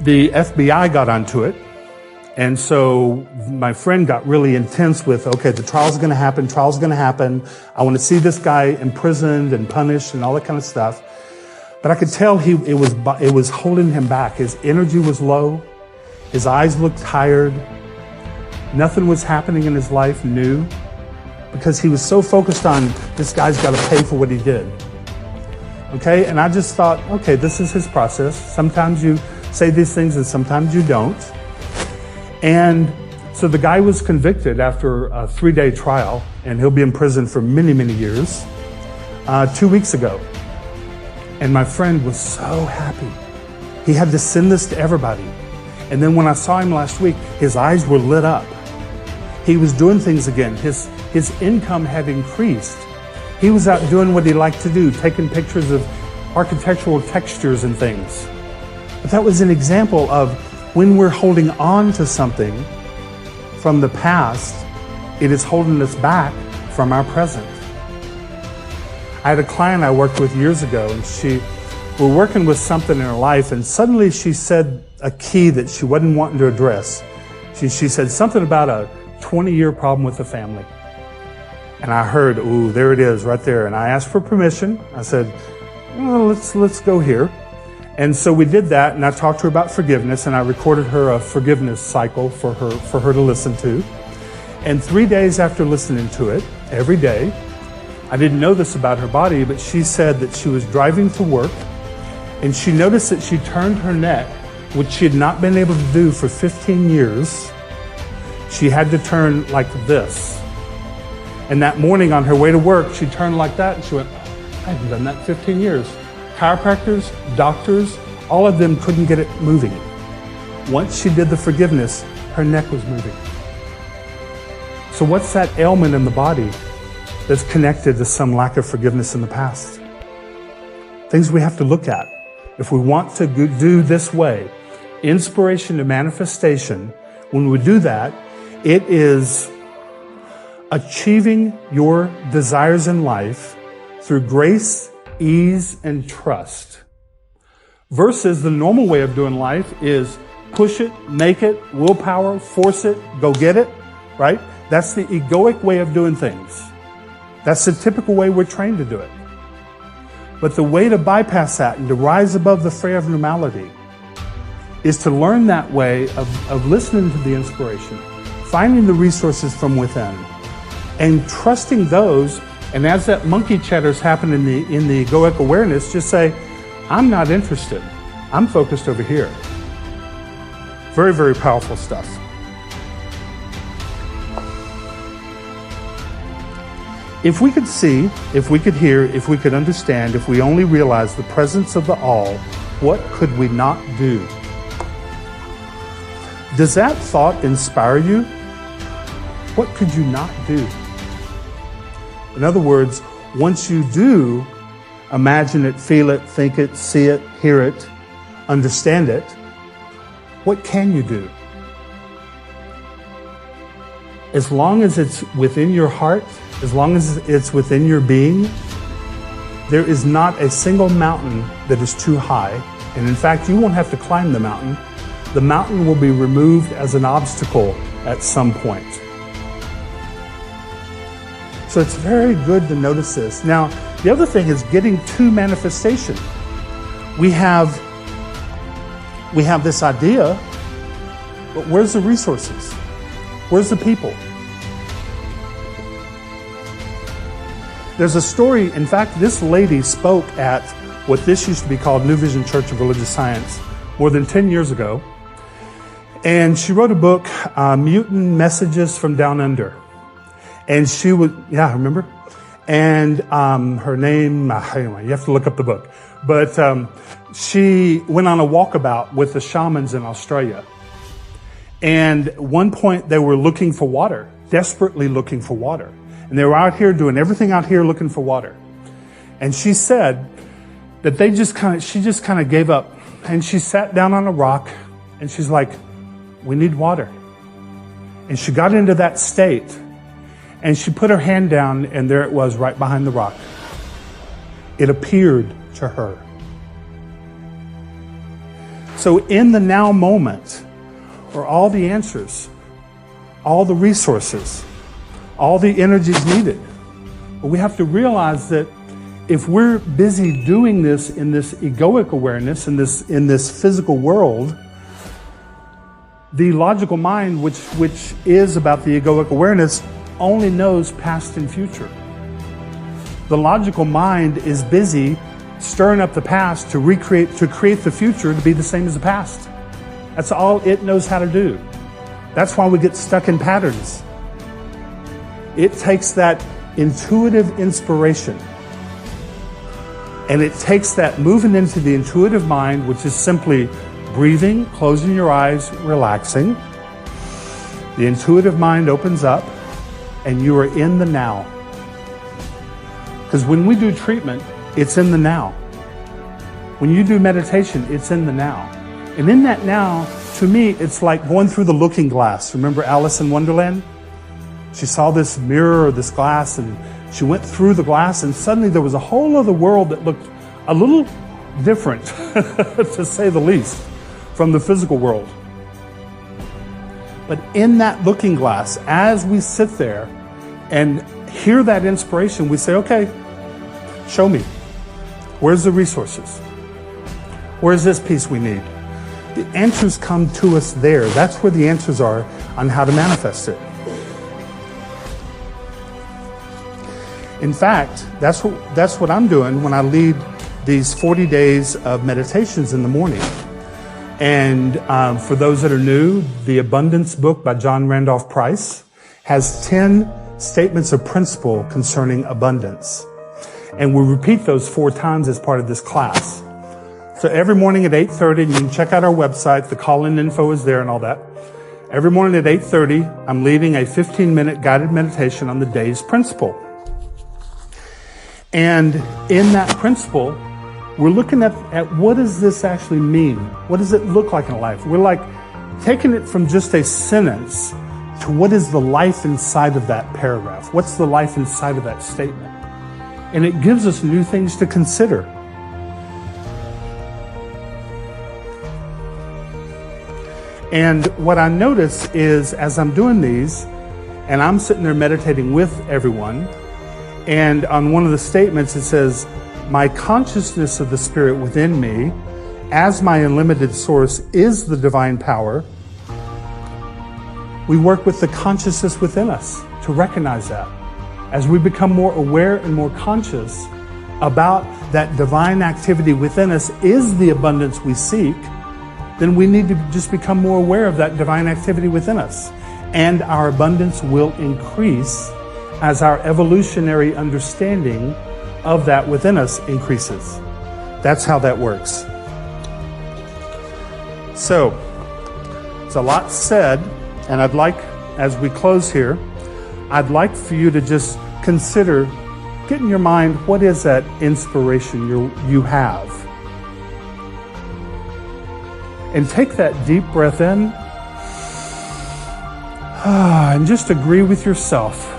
The FBI got onto it. And so my friend got really intense with, okay, the trial's going to happen. I want to see this guy imprisoned and punished and all that kind of stuff. But I could tell it was holding him back. His energy was low. His eyes looked tired. Nothing was happening in his life new because he was so focused on this guy's got to pay for what he did. Okay, and I just thought, okay, this is his process. Sometimes you say these things and sometimes you don't. And so the guy was convicted after a 3-day trial, and he'll be in prison for many, many years, 2 weeks ago. And my friend was so happy. He had to send this to everybody. And then when I saw him last week, his eyes were lit up. He was doing things again. His income had increased. He was out doing what he liked to do, taking pictures of architectural textures and things. But that was an example of when we're holding on to something from the past, it is holding us back from our present. I had a client I worked with years ago, and we're working with something in her life, and suddenly she said a key that she wasn't wanting to address. She said something about a 20-year problem with the family. And I heard, ooh, there it is right there. And I asked for permission. I said, well, let's go here. And so we did that, and I talked to her about forgiveness, and I recorded her a forgiveness cycle for her to listen to. And 3 days after listening to it, every day, I didn't know this about her body, but she said that she was driving to work, and she noticed that she turned her neck, which she had not been able to do for 15 years. She had to turn like this. And that morning on her way to work, she turned like that, and she went, I haven't done that in 15 years. Chiropractors, doctors, all of them couldn't get it moving. Once she did the forgiveness, her neck was moving. So what's that ailment in the body that's connected to some lack of forgiveness in the past? Things we have to look at. If we want to do this way, inspiration to manifestation, when we do that, it is achieving your desires in life through grace, ease, and trust. Versus the normal way of doing life is push it, make it, willpower, force it, go get it, right? That's the egoic way of doing things. That's the typical way we're trained to do it. But the way to bypass that and to rise above the fray of normality is to learn that way of listening to the inspiration, finding the resources from within, and trusting those. And as that monkey chatter's happen in the egoic awareness, just say, I'm not interested. I'm focused over here. Very, very powerful stuff. If we could see, if we could hear, if we could understand, if we only realized the presence of the all, what could we not do? Does that thought inspire you? What could you not do? In other words, once you do imagine it, feel it, think it, see it, hear it, understand it, what can you do? As long as it's within your heart, as long as it's within your being, there is not a single mountain that is too high. And in fact, you won't have to climb the mountain. The mountain will be removed as an obstacle at some point. So it's very good to notice this. Now, the other thing is getting to manifestation. We have this idea, but where's the resources? Where's the people? There's a story, in fact, this lady spoke at what this used to be called New Vision Church of Religious Science more than 10 years ago. And she wrote a book, Mutant Messages from Down Under. And she would, yeah, remember? And her name, anyway, you have to look up the book. But she went on a walkabout with the shamans in Australia. And at one point they were looking for water, desperately looking for water. And they were out here doing everything out here looking for water. And she said that she just kind of gave up. And she sat down on a rock and she's like, we need water. And she got into that state. And she put her hand down, and there it was right behind the rock. It appeared to her. So in the now moment are all the answers, all the resources, all the energies needed. But we have to realize that if we're busy doing this in this egoic awareness, in this physical world, the logical mind, which is about the egoic awareness, only knows past and future. The logical mind is busy stirring up the past to create the future to be the same as the past. That's all it knows how to do. That's why we get stuck in patterns. It takes that intuitive inspiration, and it takes that moving into the intuitive mind, which is simply breathing, closing your eyes, relaxing. The intuitive mind opens up, and you are in the now. Because when we do treatment, it's in the now. When you do meditation, it's in the now. And in that now, to me, it's like going through the looking glass. Remember Alice in Wonderland? She saw this mirror or this glass, and she went through the glass, and suddenly there was a whole other world that looked a little different, to say the least, from the physical world. But in that looking glass, as we sit there and hear that inspiration, we say, okay, show me. Where's the resources? Where's this piece we need? The answers come to us there. That's where the answers are on how to manifest it. In fact, that's what I'm doing when I lead these 40 days of meditations in the morning. And for those that are new, the Abundance book by John Randolph Price has 10 statements of principle concerning abundance. And we repeat those 4 times as part of this class. So every morning at 8:30, and you can check out our website, the call-in info is there and all that. Every morning at 8:30, I'm leading a 15-minute guided meditation on the day's principle. And in that principle, we're looking at what does this actually mean? What does it look like in life? We're like taking it from just a sentence to what is the life inside of that paragraph? What's the life inside of that statement? And it gives us new things to consider. And what I notice is as I'm doing these, and I'm sitting there meditating with everyone, and on one of the statements it says, my consciousness of the spirit within me, as my unlimited source, is the divine power. We work with the consciousness within us to recognize that. As we become more aware and more conscious about that divine activity within us is the abundance we seek, then we need to just become more aware of that divine activity within us. And our abundance will increase as our evolutionary understanding of that within us increases. That's how that works. So, it's a lot said, and I'd like, as we close here, I'd like for you to just consider, get in your mind, what is that inspiration you have? And take that deep breath in, and just agree with yourself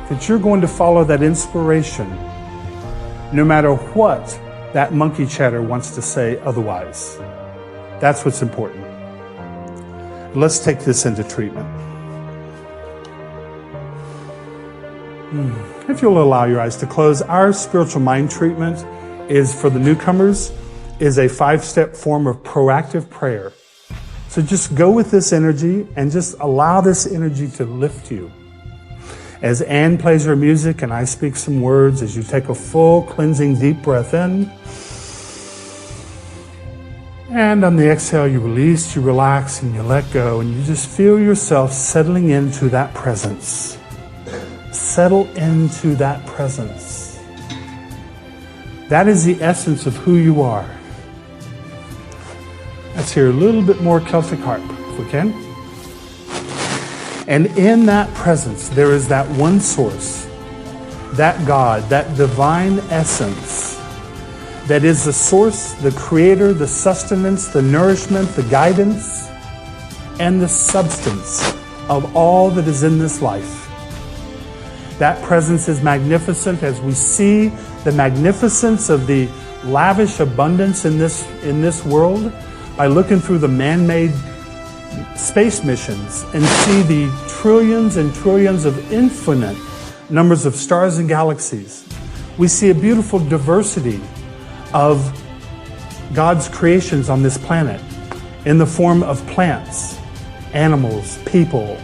that you're going to follow that inspiration no matter what that monkey chatter wants to say otherwise. That's what's important. Let's take this into treatment. If you'll allow your eyes to close, our spiritual mind treatment is for the newcomers, is a 5-step form of proactive prayer. So just go with this energy and just allow this energy to lift you. As Anne plays her music and I speak some words, as you take a full cleansing deep breath in, and on the exhale you release, you relax, and you let go, and you just feel yourself settling into that presence. Settle into that presence. That is the essence of who you are. Let's hear a little bit more Celtic harp, if we can. And in that presence, there is that one source, that God, that divine essence, that is the source, the creator, the sustenance, the nourishment, the guidance, and the substance of all that is in this life. That presence is magnificent as we see the magnificence of the lavish abundance in this world. by looking through the man-made space missions and see the trillions and trillions of infinite numbers of stars and galaxies. We see a beautiful diversity of God's creations on this planet in the form of plants, animals, people,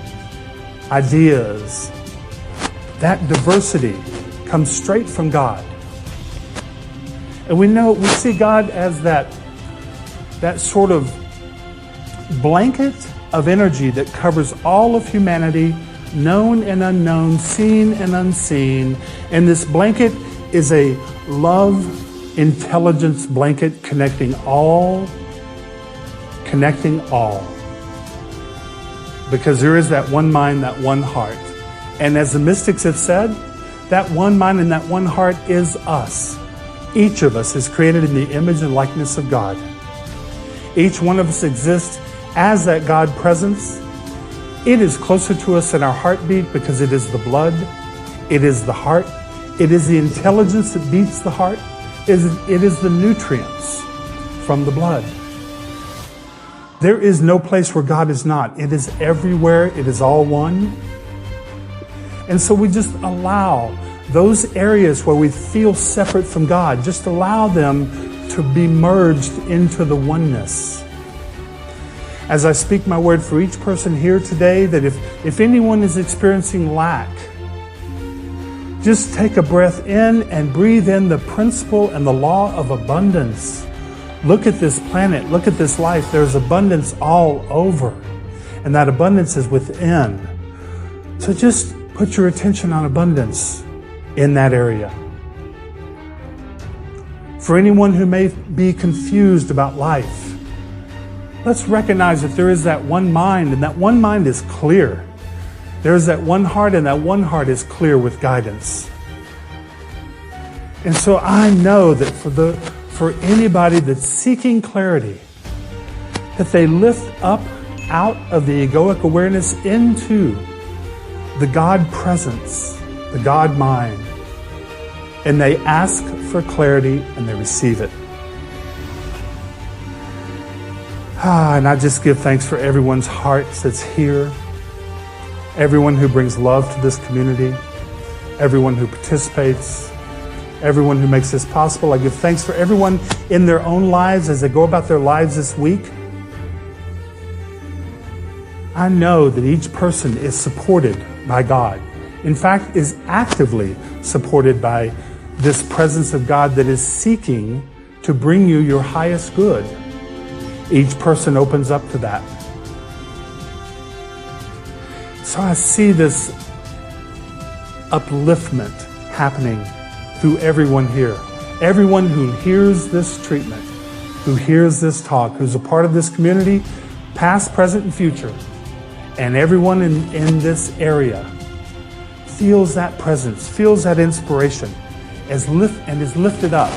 ideas. That diversity comes straight from God. And we see God as that sort of blanket of energy that covers all of humanity, known and unknown, seen and unseen. And this blanket is a love intelligence blanket connecting all. Because there is that one mind, that one heart. And as the mystics have said, that one mind and that one heart is us. Each of us is created in the image and likeness of God. Each one of us exists as that God presence. It is closer to us than our heartbeat because it is the blood, it is the heart, it is the intelligence that beats the heart, it is the nutrients from the blood. There is no place where God is not. It is everywhere. It is all one. And so we just allow those areas where we feel separate from God, just allow them to be merged into the oneness. As I speak my word for each person here today, that if anyone is experiencing lack, just take a breath in and breathe in the principle and the law of abundance. Look at this planet, look at this life. There's abundance all over, and that abundance is within. So just put your attention on abundance in that area. For anyone who may be confused about life, let's recognize that there is that one mind, and that one mind is clear. There is that one heart, and that one heart is clear with guidance. And so I know that for anybody that's seeking clarity, that they lift up out of the egoic awareness into the God presence, the God mind, and they ask for clarity and they receive it. And I just give thanks for everyone's hearts that's here, everyone who brings love to this community, everyone who participates, everyone who makes this possible. I give thanks for everyone in their own lives as they go about their lives this week. I know that each person is supported by God. In fact, is actively supported by this presence of God that is seeking to bring you your highest good. Each person opens up to that. So I see this upliftment happening through everyone here. Everyone who hears this treatment, who hears this talk, who's a part of this community, past, present, and future, and everyone in this area feels that presence, feels that inspiration, is lifted up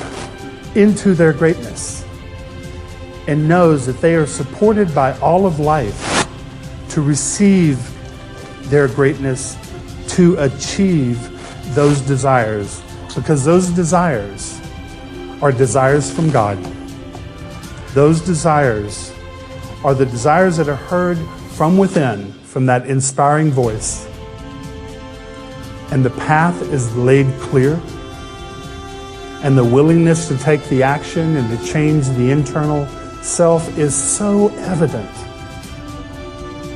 into their greatness, and knows that they are supported by all of life to receive their greatness, to achieve those desires. Because those desires are desires from God. Those desires are the desires that are heard from within, from that inspiring voice. And the path is laid clear. And the willingness to take the action and to change the internal self is so evident.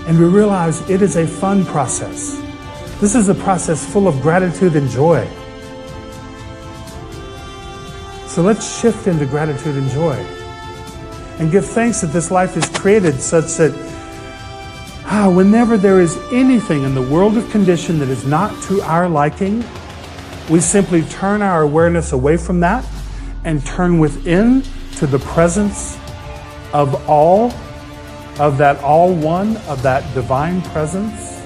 And we realize it is a fun process. This is a process full of gratitude and joy. So let's shift into gratitude and joy and give thanks that this life is created such that whenever there is anything in the world of condition that is not to our liking, we simply turn our awareness away from that and turn within to the presence of all, of that all one, of that divine presence.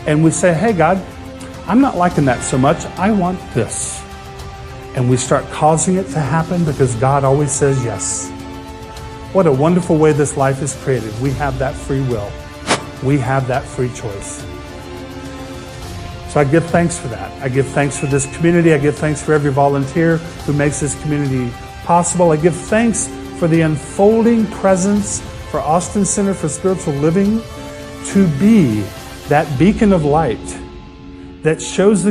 And we say, hey God, I'm not liking that so much. I want this. And we start causing it to happen because God always says yes. What a wonderful way this life is created. We have that free will. We have that free choice. So I give thanks for that. I give thanks for this community. I give thanks for every volunteer who makes this community possible. I give thanks for the unfolding presence for Austin Center for Spiritual Living to be that beacon of light that shows the